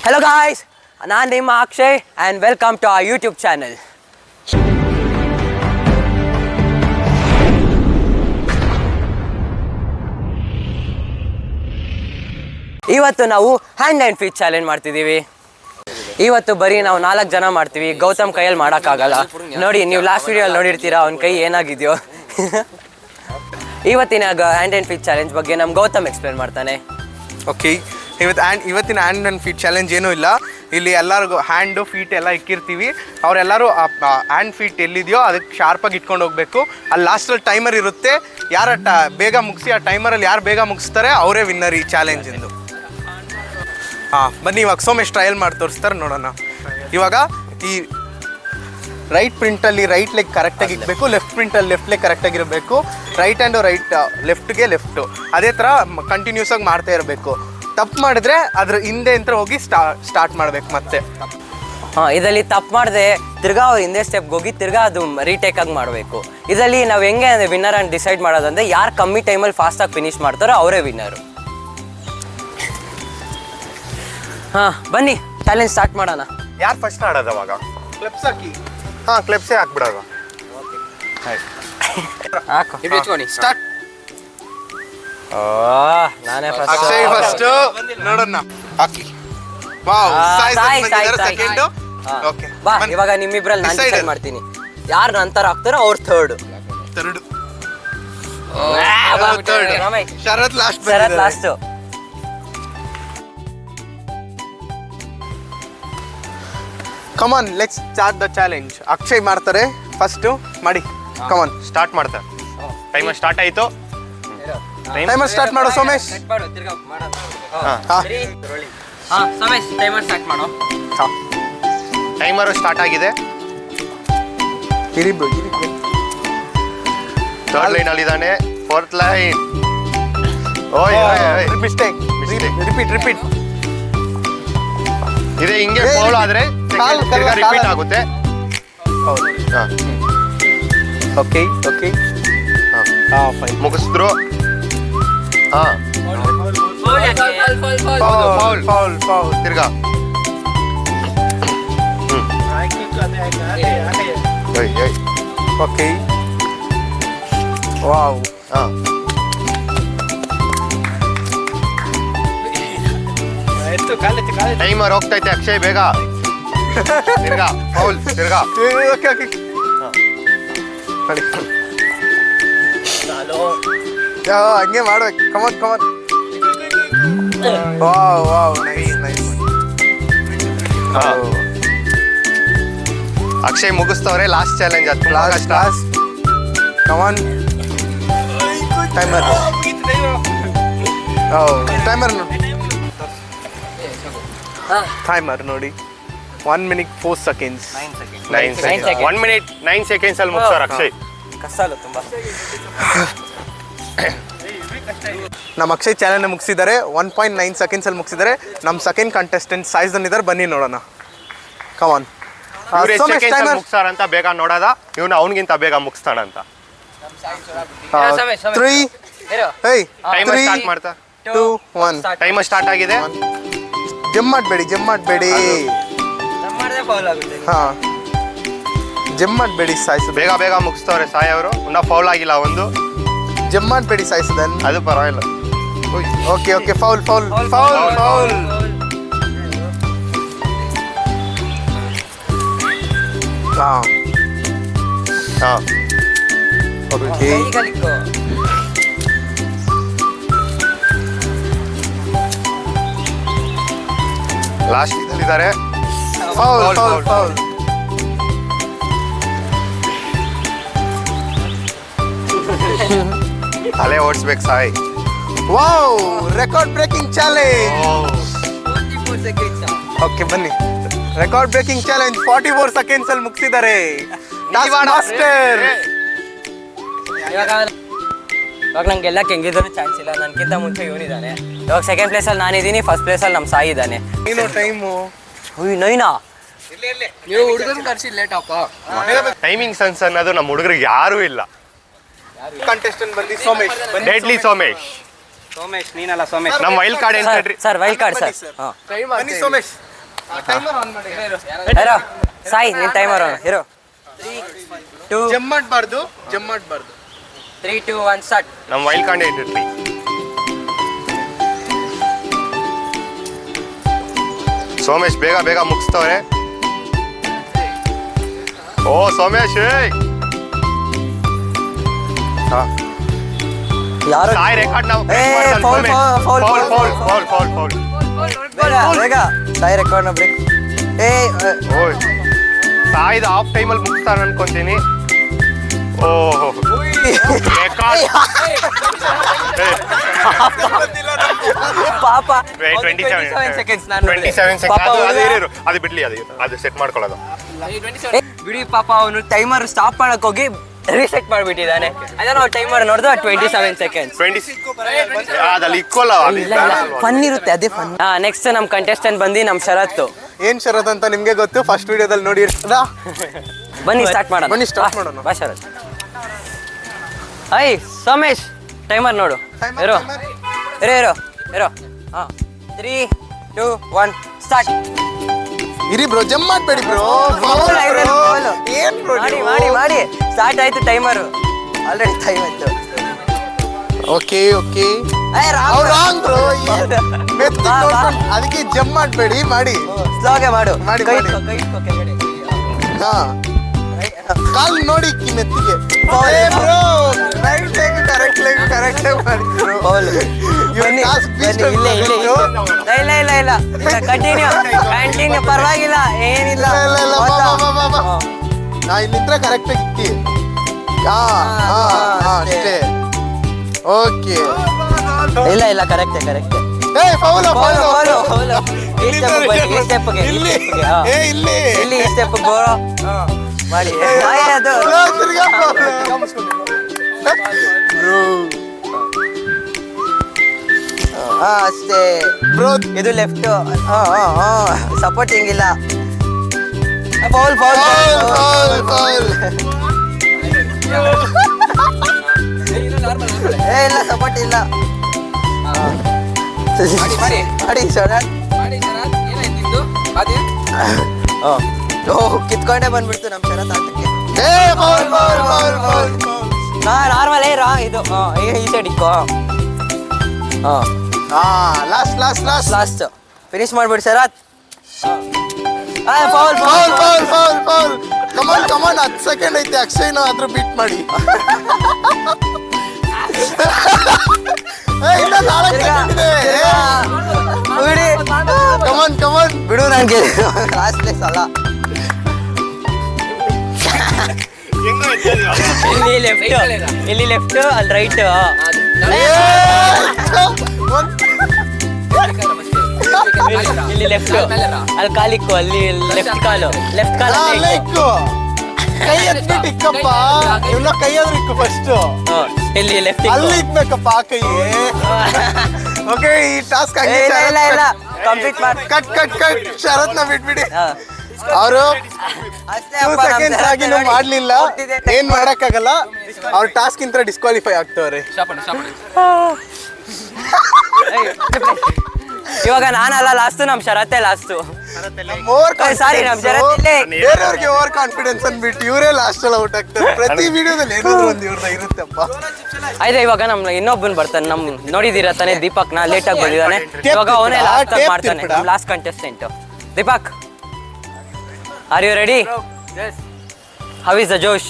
Hello guys, ನಾನು ನಿಮ್ಮ Akshay and welcome to our YouTube channel. ಇವತ್ತು ನಾವು ಹ್ಯಾಂಡ್ ಆ್ಯಂಡ್ ಫೀಟ್ ಚಾಲೆಂಜ್ ಮಾಡ್ತಿದ್ದೀವಿ. ಇವತ್ತು ಬರೀ ನಾವು 4 ಜನ ಮಾಡ್ತೀವಿ. ಗೌತಮ್ ಕೈಯಲ್ಲಿ ಮಾಡೋಕ್ಕಾಗಲ್ಲ. ನೋಡಿ, ನೀವು ಲಾಸ್ಟ್ ವಿಡಿಯೋಲ್ಲಿ ನೋಡಿರ್ತೀರಾ ಅವನ ಕೈ ಏನಾಗಿದೆಯೋ. ಇವತ್ತಿನ ಹ್ಯಾಂಡ್ ಆ್ಯಂಡ್ ಫೀಟ್ ಚಾಲೆಂಜ್ ಬಗ್ಗೆ ನಮ್ಮ ಗೌತಮ್ ಎಕ್ಸ್ಪ್ಲೇನ್ ಮಾಡ್ತಾನೆ. ಓಕೆ, ಇವತ್ತಿನ ಹ್ಯಾಂಡ್ ಆ್ಯಂಡ್ ಫೀಟ್ ಚಾಲೆಂಜ್ ಏನೂ ಇಲ್ಲ. ಇಲ್ಲಿ ಎಲ್ಲರಿಗೂ ಹ್ಯಾಂಡು ಫೀಟ್ ಎಲ್ಲ ಇಕ್ಕಿರ್ತೀವಿ. ಅವರೆಲ್ಲರೂ ಹ್ಯಾಂಡ್ ಫೀಟ್ ಎಲ್ಲಿದೆಯೋ ಅದಕ್ಕೆ ಶಾರ್ಪಾಗಿ ಇಟ್ಕೊಂಡು ಹೋಗಬೇಕು. ಅಲ್ಲಿ ಲಾಸ್ಟಲ್ಲಿ ಟೈಮರ್ ಇರುತ್ತೆ. ಯಾರು ಬೇಗ ಮುಗಿಸಿ ಆ ಟೈಮರಲ್ಲಿ ಯಾರು ಬೇಗ ಮುಗಿಸ್ತಾರೆ ಅವರೇ ವಿನ್ನರ್ ಈ ಚಾಲೆಂಜಿಂದು. ಬನ್ನಿ, ಇವಾಗ ಸೋಮೇಶ್ ಟ್ರಯಲ್ ಮಾಡಿ ತೋರಿಸ್ತಾರೆ, ನೋಡೋಣ. ಇವಾಗ ಈ ರೈಟ್ ಪ್ರಿಂಟಲ್ಲಿ ರೈಟ್ ಲೆಗ್ ಕರೆಕ್ಟಾಗಿ ಇರಬೇಕು, ಲೆಫ್ಟ್ ಪ್ರಿಂಟಲ್ಲಿ ಲೆಫ್ಟ್ ಲೆಗ್ ಕರೆಕ್ಟಾಗಿರಬೇಕು, ರೈಟ್ ಹ್ಯಾಂಡು ಲೆಫ್ಟ್ಗೆ ಲೆಫ್ಟು. ಅದೇ ಥರ ಕಂಟಿನ್ಯೂಸ್ ಆಗಿ ಮಾಡ್ತಾ ಇರಬೇಕು. ತಪ್ಪು ಮಾಡಿದ್ರೆ ಅದ್ರ ಹಿಂದೆ ಅಂತ ಹೋಗಿ ಸ್ಟಾರ್ಟ್ ಮಾಡಬೇಕು ಮತ್ತೆ. ಇದರಲ್ಲಿ ತಪ್ಪು ಮಾಡಿದೆ ತಿರ್ಗಾ ಅವ್ರು ಹಿಂದೆ ಸ್ಟೆಪ್ಗೆ ಹೋಗಿ ತಿರ್ಗಾ ಅದು ರೀಟೇಕ್ ಆಗಿ ಮಾಡಬೇಕು. ಇದರಲ್ಲಿ ನಾವು ಹೆಂಗೆ ಅಂದರೆ ವಿನ್ನರ್ ಅಂತ ಡಿಸೈಡ್ ಮಾಡೋದಂದರೆ ಯಾರು ಕಮ್ಮಿ ಟೈಮಲ್ಲಿ ಫಾಸ್ಟಾಗಿ ಫಿನಿಶ್ ಮಾಡ್ತಾರೋ ಅವರೇ ವಿನ್ನರು. ಬನ್ನಿ ಚಾಲೆಂಜ್ ಸ್ಟಾರ್ಟ್ ಮಾಡೋಣ. ಯಾರು ಫಸ್ಟ್ ಆಡೋದು ಅವಾಗ? ಕ್ಲಿಪ್ಸ್ ಹಾಕಿ. ಕ್ಲಿಪ್ಸೇ ಹಾಕ್ಬಿಡೋದು. ಸ್ಟಾರ್ಟ್. ನಾನೇ ಅಕ್ಷಯ್ ಫಸ್ಟ್ ನೋಡೋಣ. ಹಾಕಿ. ಸೆಕೆಂಡ್. ಓಕೆ, ಬಾ. ಇವಾಗ ನಿಮ್ಮಿಬ್ರಲ್ಲಿ ನಾನು ಡಿಸೈಡ್ ಮಾಡ್ತೀನಿ ಯಾರು ನಂತರ ಆಗ್ತಾರೋ ಅವ್ರು third. Sharath last. Come on, let's start the challenge. Akshay ಮಾಡ್ತಾರೆ ಫಸ್ಟ್. ಮಾಡಿ, ಕಮಾನ್ ಸ್ಟಾರ್ಟ್ ಮಾಡ್ತಾರೆ. ಟೈಮರ್ ಸ್ಟಾರ್ಟ್ ಆಯಿತು. ಟೈಮರ್ ಸ್ಟಾರ್ಟ್ ಮಾಡು ಸೋಮೇಶ್. ಟೈಮರು ಸ್ಟಾರ್ಟ್ ಆಗಿದೆ. ಥರ್ಡ್ ಲೈನ್ ಅಲ್ಲಿ ಇದ್ದಾನೆ. Fourth line. ಮಿಸ್ಟೇಕ್. ರಿಪೀಟ್. ಇದೆ ಹಿಂಗೆ ಫೌಲ್ ಆದ್ರೆ ರಿಪೀಟ್ ಆಗುತ್ತೆ. ಓಕೆ, ಮುಗಿಸಿದ್ರು. ಫೌಲ್ ತಿರ್ಗಾ. Okay, wow. ಟೈಮರ್ ಹೋಗ್ತೈತೆ ಅಕ್ಷಯ್, ಬೇಗ ತಿರ್ಗಾ. ಫೌಲ್ ತಿರ್ಗಾ. ಓಕೆ. ಹಂಗೆ ಮಾಡ್ಬೇಕು. ಕಮಾನ್. Wow, nice. ಅಕ್ಷಯ್ ಮುಗಿಸ್ತವ್ರೆ. ಲಾಸ್ಟ್ ಚಾಲೆಂಜ್ ಅದು. ಲಾಸ್ಟ್. ಕಮಾನ್. ಟೈಮರ್ ನೋಡಿ. 1 minute 4 seconds. 9 seconds. 1 minute 9 seconds ಅಲ್ಲಿ ಮುಗಿಸ್ತಾರೆ ಅಕ್ಷಯ್. ಕಷ್ಟ ಅಲ್ಲ ತುಂಬ. ನಮ್ಮ ಅಕ್ಷಯ್ ಚಾಲೆಂಜ್ ಮುಗಿಸಿದ್ದಾರೆ. 1.9 seconds ಅಲ್ಲಿ ಮುಗಿಸಿದ್ದಾರೆ. ನಮ್ಮ ಸೆಕೆಂಡ್ ಕಂಟೆಸ್ಟೆಂಟ್ ಸಾಯ್ಸನ್ ಇದ್ದಾರೆ, ಬನ್ನಿ ನೋಡೋಣ. ಕಮಾನ್. ಮುಗಿಸ್ತಾರ ಅಂತ ಬೇಗ ನೋಡೋದ, ಇವನು ಅವನಿಗಿಂತ ಬೇಗ ಮುಗಿಸ್ತಾನಂತ. 3 ಟೈಮರ್ ಸ್ಟಾರ್ಟ್ ಮಾಡ್ತಾ. 2 1 ಟೈಮರ್ ಸ್ಟಾರ್ಟ್ ಆಗಿದೆ. ಜಂಪ್ ಮಾಡಬೇಡಿ. ಜಂಪ್ ಮಾಡಬೇಡಿ ಸಾಯ್ಸು. ಬೇಗ ಮುಗಿಸ್ತವ್ರೆ ಸಾಯ್ ಅವರು. ಇನ್ನ ಫೌಲ್ ಆಗಿಲ್ಲ ಒಂದು. ಜಂಪ್ ಮಾಡಬೇಡಿ ಸಾಯ್ಸದನ್. ಅದು ಪರವಾಗಿಲ್ಲ. ಓಕೆ. ಫೌಲ್. ಓಕೆ. ಲಾಸ್ಟ್ ಇದಲ್ಲಿದ್ದಾರೆ. ಫೌಲ್. ಅಲೆ ಓಡಿಸ್ಬೇಕು ಸಾಯ್. Wow, record breaking challenge. Okay, ಬನ್ನಿ. ರೆಕಾರ್ಡ್ ಬ್ರೇಕಿಂಗ್ ಚಾಲೆಂಜ್ 44 seconds ಅಲ್ಲಿ ಮುಗಿಸಿದ್ದಾರೆ. ಮಾಸ್ಟರ್. ಇವಾಗ ನಂಗೆ ಗೆಲ್ಲಕ್ಕೆ ಹೆಂಗಿದ್ರು ಚಾನ್ಸ್ ಇಲ್ಲ. ನನಗಿಂತ ಮುಂಚೆ ಇವನಿದ್ದಾನೆ. ಇವಾಗ ಸೆಕೆಂಡ್ ಪ್ಲೇಸಲ್ಲಿ ನಾನಿದ್ದೀನಿ, ಫಸ್ಟ್ ಪ್ಲೇಸಲ್ಲಿ ನಮ್ಮ ಸಾಯಿ ಇದ್ದಾನೆ. ಟೈಮು ನೈನಾ. ನೀವು ಹುಡುಗನ ಕರ್ಸಿ ಲೇಟ್ ಅಪ್ಪ. ಟೈಮಿಂಗ್ ಸೆನ್ಸ್ ಅನ್ನೋದು ನಮ್ಮ ಹುಡುಗರಿಗೆ ಯಾರೂ ಇಲ್ಲ. ಕಂಟೆಸ್ಟೆಂಟ್ ಬಂದು ಸೋಮೇಶ್. ಡೆಡ್ಲಿ ಸೋಮೇಶ್. ಸೋಮೇಶ್ ನೀನಲ್ಲ ಸೋಮೇಶ್. ನಮ್ಮ wild card entry sir, wild card sir. ಬನ್ನಿ ಸೋಮೇಶ್. ಟೈಮರ್ ಆನ್ ಮಾಡಿ. ಇರೋ ಸಾಯಿ ನಿನ್ ಟೈಮರ್ ಇರೋ 2 ಜಂಪ್ ಮಾಡಬಾರ್ದು 3 2 1 ಸ್ಟಾರ್ಟ್. ನಮ್ಮ ವೈಲ್ಡ್ ಕಾರ್ಡ್ ಇಟ್ಟಿರ್ತೀವಿ. ಸೋಮೇಶ್ ಬೇಗ ಬೇಗ ಮುಗಿಸ್ತವ್ರೆ. ಓ ಸೋಮೇಶ್ ಯಾರು ಸಾಯಿ ರೆಕಾರ್ಡ್ ನಾವು foul foul foul foul foul foul foul. ಬೇಗ ಸಾಯಿ ರೆಕಾರ್ಡ್ ನ ಬ್ರೇಕ್. ಓಯ್ ಸಾಯಿದ ಹಾಫ್ ಟೈಮಲ್ಲಿ ಮುಗಿಸ್ತಾನೆ ಅನ್ಕೊಂತೀನಿ. ಓಹೋ ರೆಕಾರ್ಡ್ ಪಾಪ 27 ಸೆಕೆಂಡ್ಸ್ ನಾನು 27 ಸೆಕೆಂಡ್. ಅದು ಬಿಡ್ಲಿ, ಅದು ಸೆಟ್ ಮಾಡ್ಕೊಳ್ಳೋದು. ಬಿಡಿ ಪಾಪ ಅವನು ಟೈಮರ್ ಸ್ಟಾಪ್ ಮಾಡಕ್ ಹೋಗಿ ರೀಸೆಟ್ ಮಾಡ್ಬಿಟ್ಟಿದ್ದಾನೆ. ಅದನ್ನ ನಾವು ಟೈಮರ್ ನೋಡಿದ್ರೆ 27 ಸೆಕೆಂಡ್ಸ್. 20 ಅದಲ್ಲಿ ಇಕ್ವಲ್ ಫನ್ ಇರುತ್ತೆ, ಅದೇ ಫನ್. ನೆಕ್ಸ್ಟ್ ನಮ್ ಕಂಟೆಸ್ಟೆಂಟ್ ಬಂದು ನಮ್ ಶರತ್ತು. ಏನ್ ಶರತ್ ಅಂತ ನಿಮ್ಗೆ ಗೊತ್ತು, ಫಸ್ಟ್ ವಿಡಿಯೋದಲ್ಲಿ ನೋಡಿ ಇರ್ತದ. ಬನ್ನಿ ಸ್ಟಾರ್ಟ್ ಮಾಡೋಣ. ಬನ್ನಿ start ಮಾಡೋಣ. ಬಾ ಶರತ್. ಐ ಸೋಮೇಶ್ ಟೈಮರ್ ನೋಡು. ಇರೋ ಇರೋ ಹಾ 3 2 1 ಸ್ಟಾರ್ಟ್. ಇರಿ ಬ್ರೋ, ಜಂಪ್ ಮಾಡಬೇಡಿ ಬ್ರೋ. ಏನ್ ಬ್ರೋ ಮಾಡಿ ಸ್ಟಾರ್ಟ್ ಆಯ್ತು ಟೈಮರ್. ಆಲ್ರೆಡಿ ಟೈಮ್ ಆಯ್ತು. Okay wrong bro. ಅದಕ್ಕೆ ಜಂಪ್ ಮಾಡಬೇಡಿ, ಮಾಡಿ ಸ್ಲೋಗೆ ಮಾಡು. ಮಾಡಿ, ಕೈ ಮಾಡಿ. ಇಟ್ಕೊ, ಕೈ ಇಟ್ಕೊ ಕೆಳಗಡೆ. ಹಾ ಕಾಲ್ ನೋಡಿ ಮೆತ್ತಿಗೆ. ಬ್ರೋ ರೈಟ್ ಲೆಗ್ ಕರೆಕ್ಟ್ ಮಾಡಿ ಬ್ರೋ. ಬನ್ನಿ, ಇಲ್ಲ ಕಂಟಿನ್ಯೂ ಪರವಾಗಿಲ್ಲ, ಏನಿಲ್ಲ. ನಾ ಇಲ್ಲಿಂದ ಕರೆಕ್ಟ್ ಆಗಿ ಇಕ್ಕಿ. ಅಷ್ಟೇ. ಓಕೆ ಇಲ್ಲ ಕರೆಕ್ಟ್ ಏ ಫೌಲ್ ಈ ಸ್ಟೆಪ್ಗೆ ಇಲ್ಲಿ ಈ ಸ್ಟೆಪ್ ಗೋರೋ ಮಾಡಿ. ಅದು ಅಷ್ಟೇ ಬ್ರೋ. ಇದು ಲೆಫ್ಟ್. ಸಪೋರ್ಟಿಂಗ್ ಇಲ್ಲ. ಫೌಲ್ ಇಲ್ಲ, ಸಪೋರ್ಟ್ ಇಲ್ಲ. ಮಾಡಿ ಶರತ್. ಕಿತ್ಕೊಂಡೆ ಬಂದ್ಬಿಡ್ತು ನಮ್ ಶರತ್ ಆಟಕ್ಕೆ. ನಾರ್ಮಲ್ ಇದು ಈ ಸೈಡ್ ಇಕ್ಕೋ. ಲಾಸ್ಟ್ ಫಿನಿಶ್ ಮಾಡ್ಬಿಡಿ ಶರತ್. ಫೌಲ್ ಕಮಾನ್ 10 ಸೆಕೆಂಡ್ ಐತೆ. ಅಕ್ಷಯ್ನ ಆದ್ರೂ ಬೀಟ್ ಮಾಡಿ. ಕಮಾನ್ ಬಿಡು, ನನ್ಗೆ ಲಾಸ್ಟ್ ಪ್ಲೇಸ್ ಅಲ್ಲ. ಇಲ್ಲಿ ಲೆಫ್ಟ್ ಅಲ್ಲಿ ರೈಟ್. ಇಲ್ಲಿ ಲೆಫ್ಟ್ ಅಲ್ಲಿ ಕಾಲಿಕ್ಕು, ಅಲ್ಲಿ ಲೆಫ್ಟ್ ಕಾಲು ಕೈ ಎತ್ಬಿಟ್ಟು ಇಕ್ಕಪ್ಪ. ಇವನ್ನ ಕೈ ಆದ್ರೂ ಇಕ್ಕು ಫಸ್ಟ್. ಇಲ್ಲಿ ಲೆಫ್ಟ್ ಅಲ್ಲಿ ಇಕ್ಬೇಕಪ್ಪ ಕೈ. ಓಕೆ, ಈ ಟಾಸ್ಕ್ ಇಲ್ಲ ಕಂಪ್ಲೀಟ್ ಮಾಡಿ. ಕಟ್ ಶರತ್ನ ಬಿಟ್ಬಿಡಿ. ಅವರು 2 ಸೆಕೆಂಡ್ಸ್ ಆಗಿ ಮಾಡ್ಲಿಲ್ಲ, ಏನ್ ಮಾಡಕ್ಕಾಗಲ್ಲ. ಅವ್ರ ಟಾಸ್ಕ್ ಇಂತ ಡಿಸ್ಕ್ವಾಲಿಫೈ ಆಗ್ತವ್ರೆ. ಇವಾಗ ನಾನಲ್ಲ ಲಾಸ್ಟ್, ನಮ್ ಶರತ್ತೆ ಲಾಸ್ಟ್. ಸಾರಿ, ನಮ್ ಶರತ್ ಇಲ್ಲೇ. ಬೇರೆಯವ್ರಿಗೆ ಓವರ್ ಕಾನ್ಫಿಡೆನ್ಸ್ ಅಂದ್ಬಿಟ್ಟು ಇವರೇ ಲಾಸ್ಟ್ ಅಲ್ಲಿ ಔಟ್ ಆಗ್ತಾರೆ. ಪ್ರತಿ ವಿಡಿಯೋದಲ್ಲಿ ಏನಾದ್ರು ಒಂದು ಇವ್ರನ್ನ ಇರುತ್ತಪ್ಪ. ಆಯ್ತು, ಇವಾಗ ನಮ್ ಇನ್ನೊಬ್ಬನ್ ಬರ್ತಾನೆ. ನಮ್ ನೋಡಿದಿರ ತಾನೆ, ದೀಪಕ್ ನ ಲೇಟ್ ಆಗಿ ಬಂದಿದ್ದಾನೆ. ಇವಾಗ ಅವನೇ ಲಾಸ್ಟ್ ಮಾಡ್ತಾನೆ, last contestant Deepak. Are you ready? How is the josh?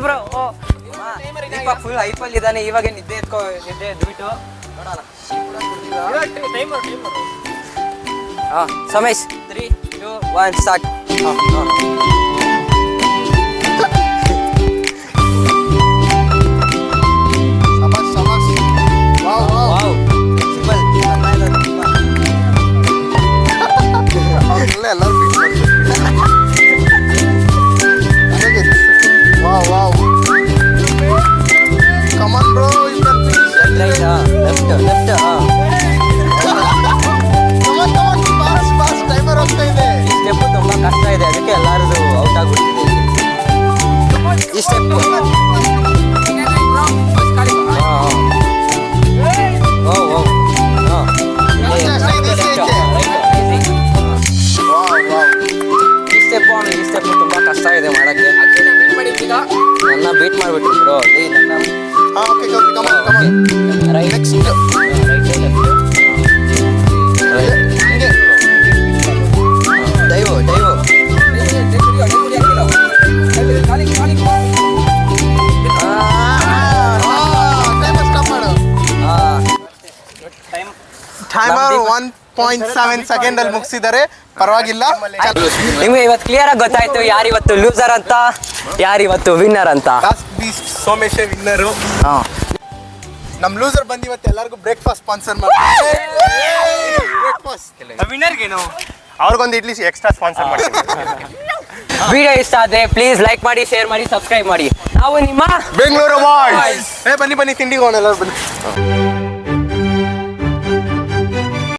Bro, Deepak full ಹೈಪಲ್ ಇದ್ದಾನೆ. ಇವಾಗ ನಿದ್ದೆ ಎದ್ಬಿಟ್ಟು ನೋಡೋಣ. Somesh 3 2 1 start. Come on bro, you can finish it. Right, left. Come on, fast, timer ಹೋಗ್ತಾ ಇದೆ. ಈ ಸ್ಟೆಪ್ ತುಂಬಾ ಕಷ್ಟ ಇದೆ, ಅದಕ್ಕೆ ಎಲ್ಲಾರದು ಟೈಮರ್ 1.7 ಸೆಕೆಂಡ್ ಅಲ್ಲಿ ಮುಗಿಸಿದ್ದಾರೆ, ಪರವಾಗಿಲ್ಲ. ನಿಮ್ಗೆ ಇವತ್ತು ಕ್ಲಿಯರ್ ಆಗಿ ಗೊತ್ತಾಯ್ತು ಯಾರು ಇವತ್ತು ಲೂಸರ್ ಅಂತ, ಯಾರು ಇವತ್ತು ವಿನ್ನರ್ ಅಂತ. Last beast Somesh winner. ನಮ್ ಲೂಸರ್ ಬಂದು ಇವತ್ತು ಎಲ್ಲರಿಗೂ ಬ್ರೇಕ್ಫಾಸ್ಟ್ ಸ್ಪಾನ್ಸರ್ ಮಾಡ್ತಾರೆ. ವಿನ್ನರ್ಗೇನು ಅವ್ರಿಗೊಂದು ಇಡ್ಲಿ ಎಕ್ಸ್ಟ್ರಾ ಸ್ಪಾನ್ಸರ್ ಮಾಡ್ತೀನಿ. ವಿಡಿಯೋ ಇಷ್ಟ ಆದ್ರೆ ಪ್ಲೀಸ್ ಲೈಕ್ ಮಾಡಿ, ಶೇರ್ ಮಾಡಿ, ಸಬ್ಸ್ಕ್ರೈಬ್ ಮಾಡಿ. ನಾವು ನಿಮ್ಮ ಬೆಂಗಳೂರು ಬಾಯ್ಸ್. ಬನ್ನಿ ತಿಂಡಿಗೆ ಹೋಗೋಣ ಎಲ್ಲರೂ ಬನ್ನಿ.